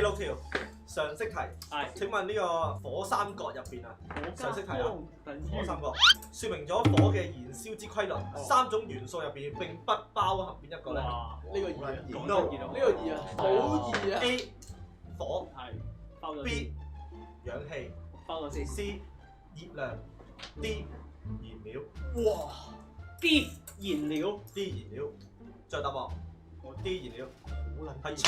6條常識題。係。請問呢個火三角入邊啊，常識題啊，火三角説明咗火嘅燃燒之規律。3種元素入邊並不包含邊一個咧？哇！呢個易啊，講到得呢個易啊，好易啊。 A 火係包咗，B 氧氣包咗先。 ，C 熱量，D 燃料。哇 D 燃料。 D 燃料，最後答案。D 燃料係錯，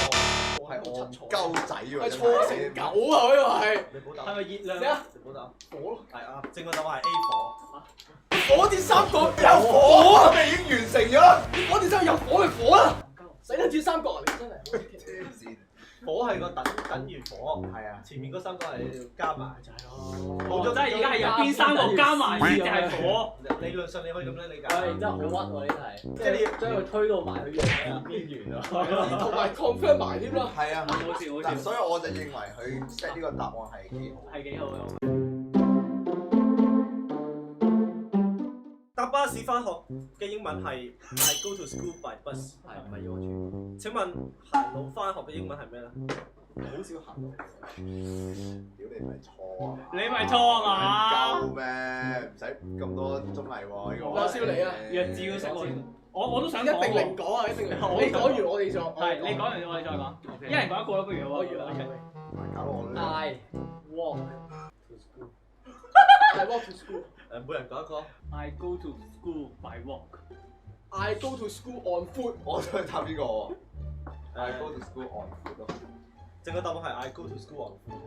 我係戇錯鳩仔喎，係錯成狗啊！呢個係你補答。係咪熱量？咩啊？你補答。火咯，係啊，正確答案係 A 火。火箭三角有火啊，咪已經完成咗啦。火箭三角有火咪火啦，使得轉三角啊！你真係黐線，火係個等於火，係啊，前面嗰三個係要加埋。就係咯。冇咗即係而家係有邊三個加埋先至係火。理論上你可以咁樣理解。真係好屈喎呢題，即係你將佢推到埋去陽邊緣啊！同埋 confirm 埋添啦。係啊，好笑好笑，所以我就認為佢 set 呢個答案係幾好。係幾好嘅。搭巴士翻學嘅英文係 I go to school by bus。係唔係要我轉？請問行路翻學嘅英文係咩咧？好少行路。屌你唔係錯啊！你咪錯啊嘛！夠咩？唔使咁多綜藝喎呢個。我燒你啊！弱智要識喎，我都想講一定零喎。講啊！一定零講。你講完我哋再。係你講完我哋再講，一人講一個啦，不如我。搞到我都 I walk to school。I walk to school。每人講一個。 I go to school by walk。 I go to school on foot。我想答呢個喎。I go to school on foot 咯。正確答案係 I go to school on foot。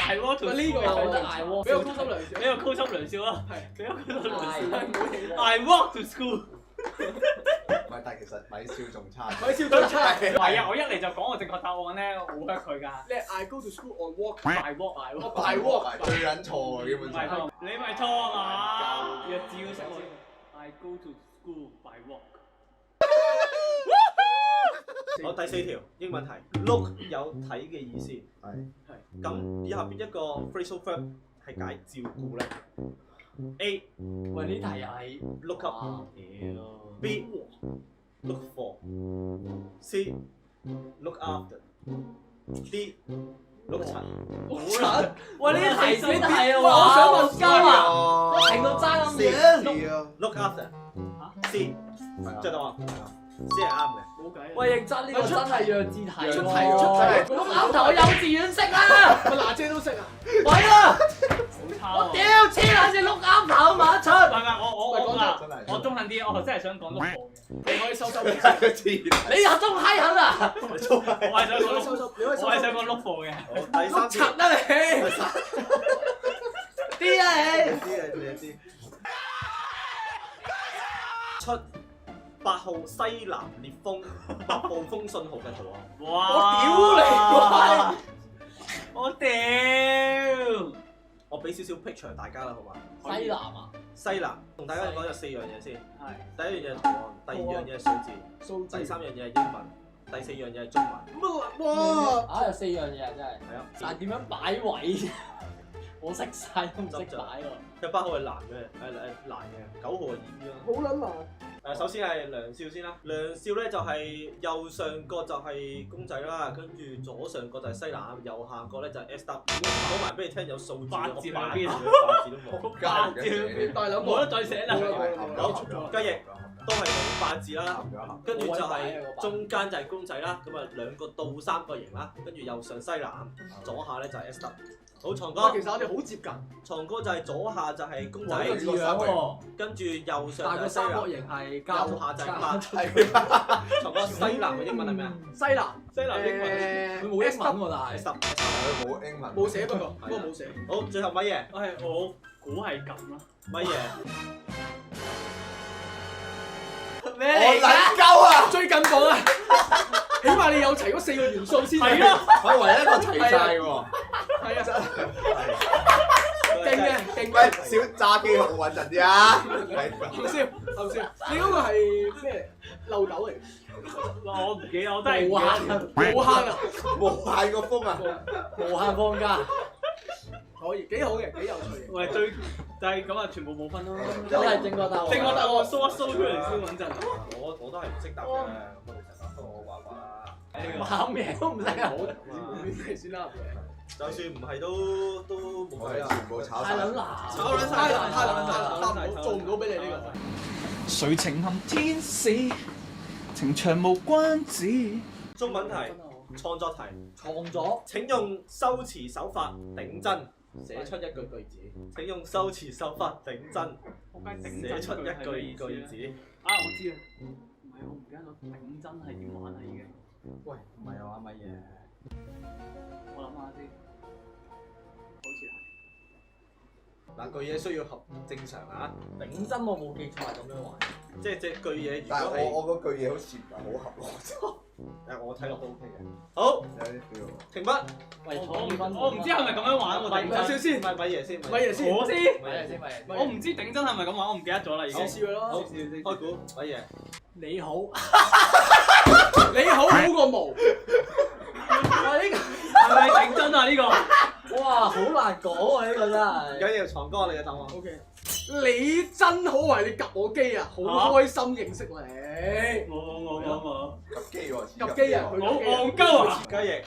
I walk to 呢個 school。我覺得 I walk 比較高深良少。呢個高深良少啦，係。比較高深良少。 I I walk to school。唔係，但係其實米少仲差。咪笑得差。係啊，我一嚟就講個正確答案咧，我好 hurt 佢㗎。你係 I go to school on walk。 I walk I 我 walk。 by walk。最撚錯喎，基唔本上。係錯，你咪錯啊嘛！弱智要識喎。I go to school by walk。好，第4條英文題 ，look 有睇嘅意思。係。咁以下邊一個 phrasal verb 係解照顧咧？A 喂呢題又係 look up。屌 B look for。C look after。D look 塵。好難。喂呢題先係啊！我想問鳩啊！我停到爭咁遠。 look after。C 最答案，C 係啱嘅。冇計。喂認真呢個真係弱智題喎！出題咁啱頭我幼稚園識啦！咪娜姐都識啊！喂啊！好差喎！我屌黐撚線碌啱頭嘛一出！唔係我真係我中肯啲，我真係想講碌貨嘅。你可以收收。真係黐你又中閪狠啊！我係想講碌，收收。你可以收我係想講碌貨嘅。好，第3條。柒啊你！啲啊你！知。出8號西南烈風8暴風信號嘅圖案。哇！我屌！我俾少少 picture 大家啦，好嘛？西南啊！西南同大家講有4樣嘢先。係。第1樣嘢係圖案，第2樣嘢係數字，數字。第3樣嘢係英文，第4樣嘢係中文。哇！啊有4樣嘢啊真係。係啊。但係點樣擺位？我識晒都唔識擺喎。第8號係男嘅，男嘅，9號係 E 啦。好撚難。首先係梁少先啦，梁少咧就係右上角就係公仔啦，跟住左上角就係西南，右下角咧就係 S W。講埋俾你聽有數字，八字我喺邊啊8字都冇。八字大佬冇得再寫啦。雞翼都係冇8字啦，跟住就係中間就係公仔啦，咁啊2個倒3角形啦，跟住右上西南，左下咧就係 S W。好，床哥，其實我哋好接近。床哥就係左下就係公仔，呢個字樣喎，跟住右上但係個就係西南，三角形係加右下就係8。係。床哥西南嘅英文係咩啊？西南。西南英文佢冇英文喎，但係 S W。佢冇英文。冇寫不過，不過冇寫。好，最後米爺，我估係咁啦。米爺，咩我嚟㗎？撚鳩啊！最近講啊，起碼你有齊嗰4個元素先。係咯。我唯一一個齊晒喎。係啊，勁嘅，勁喂，嘅。小炸機好穩陣啲啊！後笑，後笑。你嗰個係咩？漏斗嚟。我唔記得，我真係唔無記得。限冇坑啊！無限個風啊！無限放假，可以，幾好嘅，幾有趣嘅。喂，最就係咁啊，全部冇分咯。真係正確答案。正確答案，show 一 show 出嚟先穩陣。我都係唔識答嘅，咁我哋實答，不過我畫啦。啱嘢都唔識啊！算啦，就算唔係都冇計啊！我哋全部炒晒。太撚難，炒撚晒太難，做唔到俾你呢個。誰情陷天使，情長無關子。中文題創作題，創咗請用修辭手法頂真，寫出一句句子。請用修辭手法頂真，我梗係頂寫出一句句句子。啊！我知啦，唔係我唔記得咗頂真係點玩啦已經。喂，唔係啊乜嘢？我諗下先，好似係。嗱，句嘢需要合正常啊，頂真我冇記錯係咁樣玩。即係隻句嘢如但係果係我嗰句嘢好似唔係好合邏我睇落都 OK 嘅。好，輯，有啲 feel。停筆。喂，我唔知係咪咁樣玩喎，頂咪真。先，咪嘢先，咪嘢先。我先，咪先咪。我唔知頂真係咪咁玩，我唔記得咗啦已經。試佢咯。好，開估，乜嘢？你好，你好好過無。喂呢係咪頂真啊呢個？個，哇好難講啊呢個真唔係。緊要，床哥你嘅答案。 O K，你真好啊！你及我機啊，好開心認識你。冇。及機喎，及機啊！佢好及機啊戇鳩啊！雞翼，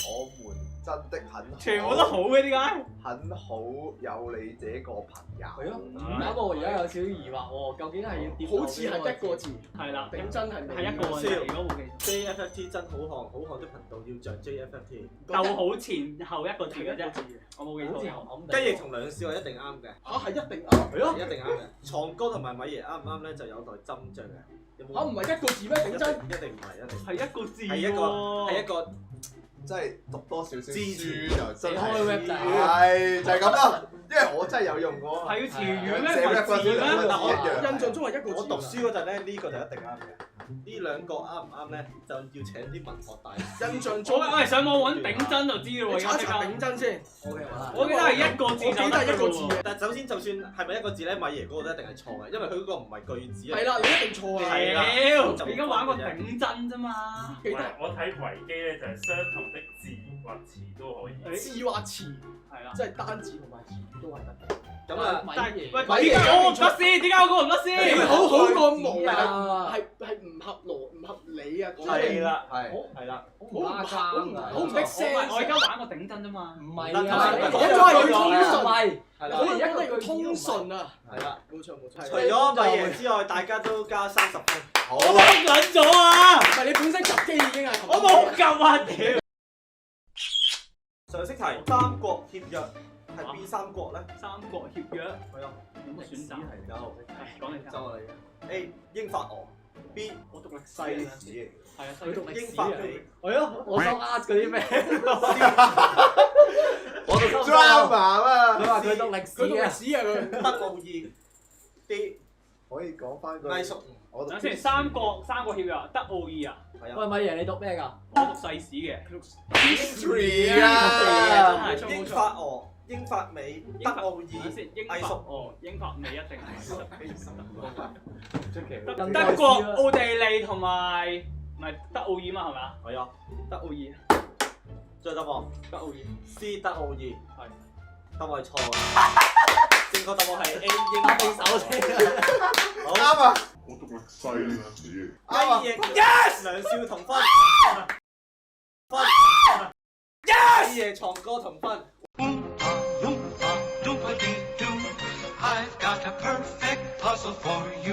我們真的很好，全部都好嘅點解？很好有你這個朋友。係咯，不過我而家有少少疑惑喎，究竟係要跌好似係一個字，係啦，頂真係係一個嚟，如果冇記 JFFT 真好看，好看的頻道要像 JFFT。錯。逗號前後一個字嘅啫，我冇記好似錯。冚地。雞翼同兩少係一定啱嘅，嚇係一定啱。係咯，一定啱嘅。床哥同埋米爺啱唔啱咧？就有待斟酌嘅。有冇？嚇唔係一個字咩？頂真。一定唔係，一定係一個字喎。係一個即係讀多少少字書就真寫開係 web 就係係就係咁啦，因為我真係有用過。係要詞語咩？寫唔 web 係字咩？但我印象中係一個字。我讀書嗰陣咧，呢個就一定啱嘅。呢兩個啱唔啱咧？就要請啲文學大師。印象中，我係上網揾頂真就知嘅喎，你查一查而家即刻。頂真先。 O K 好啦。我記得係一個字就我記得係一個字嘅。但係首先，就算係咪一個字咧，米爺嗰個都一定係錯嘅，因為佢嗰個唔係句子。係啦，你一定錯啊！係啦屌，你而家玩個頂真啫嘛。記得我睇維基咧就係相同的字或詞都可以。字或詞，係啦。即係單字同埋詞都係得嘅。咁啊，米但係爺。喂，點解我唔得先？點解我嗰個唔得你先？好好過無啊！係唔合邏唔合理啊！係啦，係係啦。好唔拉更啊！好唔 make sense 我而家玩個頂真啫嘛。唔係啊！你講咗係要通唔順，係。係啦好，一個要通順啊！係啦。冇錯冇錯。除咗米爺之外，大家都加30分。好我冇撚咗啊！唔係你本身及機已經係我冇撳啊！屌！常識題，《三國協約》係邊三國咧？三國協約係啊，有冇選擇？有講嚟聽。就嚟嘅。A. 英法俄 B. 我讀歷西史史係啊，佢讀歷英史啊！法美係咯，我收呃嗰啲咩？我讀 drama 啊佢話佢讀歷史佢讀歷嘅。史啊佢。德奧義 D. 可以講翻個藝術我讀等先，三國協約啊，德奧義啊，係啊。喂，米爺你讀咩㗎？我讀世史嘅。 history 啊！真係英法俄、英法美、德奧義等先，英法藝術哦，英法美一定係。出奇。德國、奧地利同埋唔係德奧義嘛係咪啊？係啊。德奧義，最後答案德奧義 C. 德奧義係。答案係錯嘅。正確答案係 A. 英法手先。好啱啊！我讀歷史啊！啱啊！雞翼 Yes 梁少同分Yes 雞翼床哥同分。 I've got a perfect puzzle for you.